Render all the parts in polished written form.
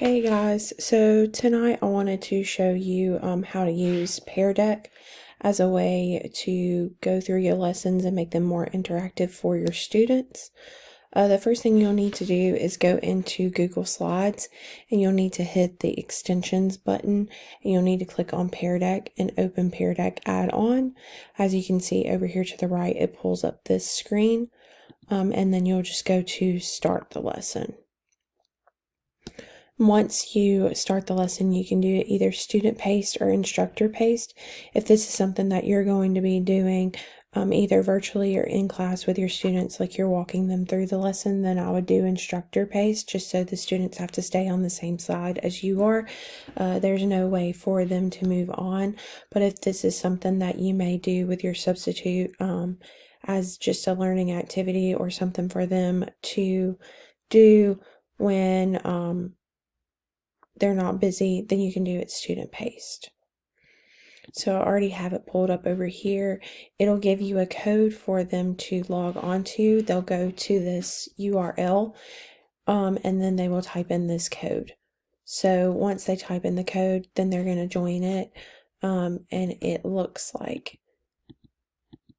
Hey guys, so tonight I wanted to show you how to use Pear Deck as a way to go through your lessons and make them more interactive for your students. The first thing you'll need to do is go into Google Slides and you'll need to hit the extensions button and you'll need to click on Pear Deck and open Pear Deck add-on. As you can see over here to the right, it pulls up this screen and then you'll just go to start the lesson. Once you start the lesson, you can do either student paced or instructor paced. If this is something that you're going to be doing either virtually or in class with your students, like you're walking them through the lesson, then I would do instructor paced just so the students have to stay on the same side as you are. There's no way for them to move on. But if this is something that you may do with your substitute as just a learning activity or something for them to do when they're not busy, then you can do it student paced. So I already have it pulled up over here. It'll give you a code for them to log onto. They'll go to this URL and then they will type in this code. So once they type in the code, then they're going to join it and it looks like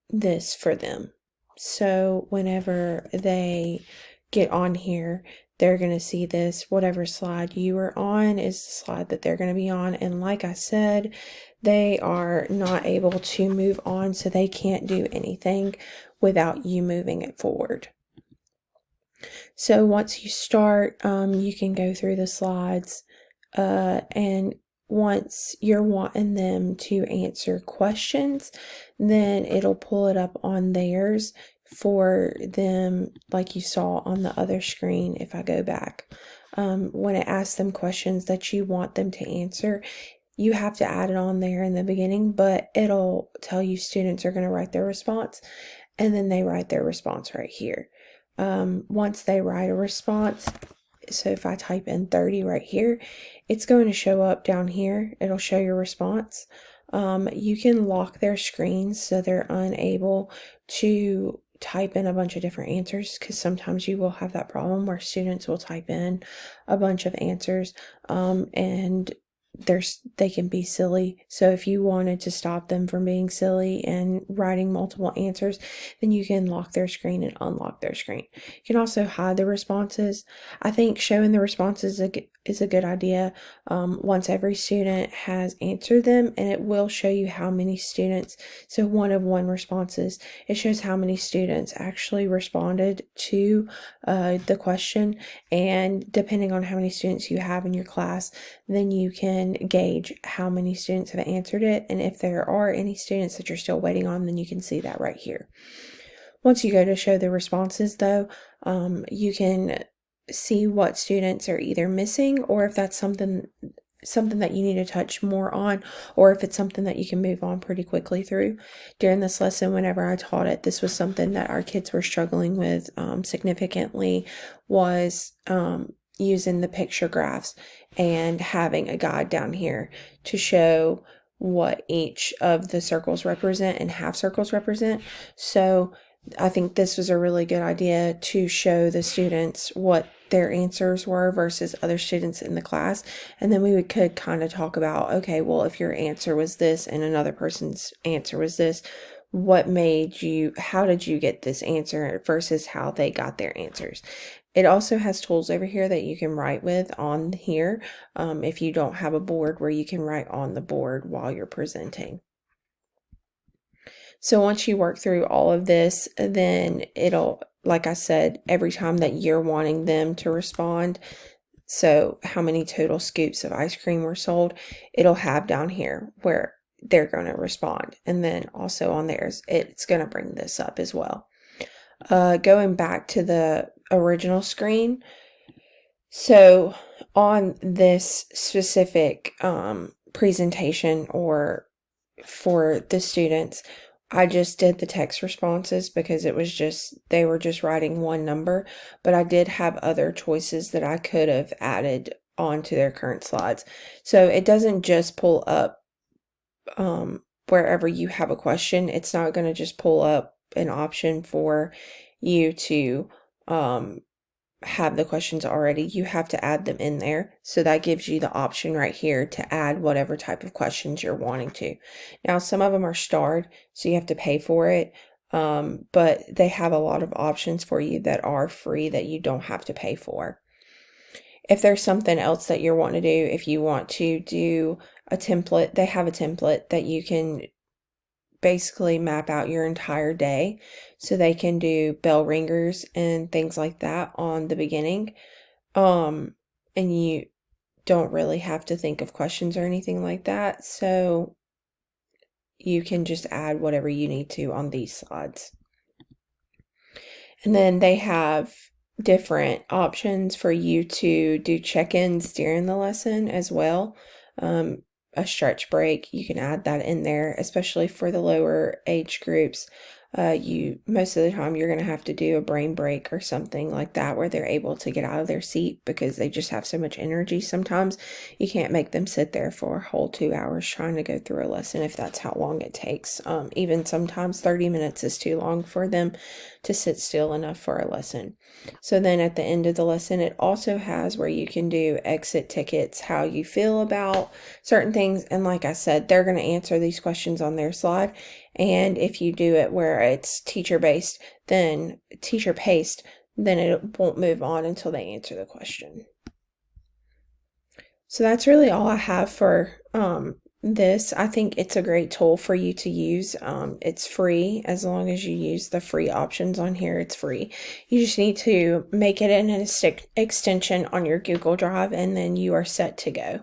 this for them. So whenever they get on here, they're going to see this. Whatever slide you are on is the slide that they're going to be on. And like I said, they are not able to move on, so they can't do anything without you moving it forward. So once you start, you can go through the slides and once you're wanting them to answer questions, then it'll pull it up on theirs for them, like you saw on the other screen. If I go back, when it asks them questions that you want them to answer, you have to add it on there in the beginning, but it'll tell you students are going to write their response and then they write their response right here. Once they write a response, so if I type in 30 right here, it's going to show up down here. It'll show your response. You can lock their screens so they're unable to type in a bunch of different answers, because sometimes you will have that problem where students will type in a bunch of answers and they can be silly. So if you wanted to stop them from being silly and writing multiple answers, then you can lock their screen and unlock their screen. You can also hide the responses. I think showing the responses is a good idea once every student has answered them, and it will show you how many students. So one of one responses, it shows how many students actually responded to the question, and depending on how many students you have in your class, then you can gauge how many students have answered it, and if there are any students that you're still waiting on, then you can see that right here. Once you go to show the responses though, you can see what students are either missing, or if that's something that you need to touch more on, or if it's something that you can move on pretty quickly through. During this lesson, whenever I taught it, this was something that our kids were struggling with significantly, was using the picture graphs and having a guide down here to show what each of the circles represent and half circles represent. So I think this was a really good idea to show the students what their answers were versus other students in the class. And then we could kind of talk about, okay, well, if your answer was this and another person's answer was this, how did you get this answer versus how they got their answers? It also has tools over here that you can write with on here if you don't have a board where you can write on the board while you're presenting. So once you work through all of this, then it'll, like I said, every time that you're wanting them to respond, so how many total scoops of ice cream were sold, it'll have down here where they're going to respond. And then also on theirs, it's going to bring this up as well. Going back to the original screen, so on this specific presentation or for the students, I just did the text responses because they were just writing one number, but I did have other choices that I could have added onto their current slides. So it doesn't just pull up wherever you have a question. It's not going to just pull up an option for you to have the questions already, you have to add them in there. So that gives you the option right here to add whatever type of questions you're wanting to. Now, some of them are starred, so you have to pay for it. But they have a lot of options for you that are free that you don't have to pay for. If there's something else that you're wanting to do, if you want to do a template, they have a template that you can basically map out your entire day. So they can do bell ringers and things like that on the beginning. And you don't really have to think of questions or anything like that. So you can just add whatever you need to on these slides. And then they have different options for you to do check-ins during the lesson as well. A stretch break, you can add that in there, especially for the lower age groups. You most of the time you're going to have to do a brain break or something like that where they're able to get out of their seat because they just have so much energy. Sometimes you can't make them sit there for a whole 2 hours trying to go through a lesson if that's how long it takes. Even sometimes 30 minutes is too long for them to sit still enough for a lesson. So then at the end of the lesson, it also has where you can do exit tickets, how you feel about certain things. And like I said, they're going to answer these questions on their slide. And if you do it where it's teacher paced, then it won't move on until they answer the question. So that's really all I have for this. I think it's a great tool for you to use. It's free. As long as you use the free options on here, it's free. You just need to make it an extension on your Google Drive, and then you are set to go.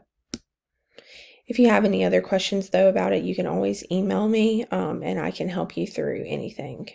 If you have any other questions, though, about it, you can always email me, and I can help you through anything.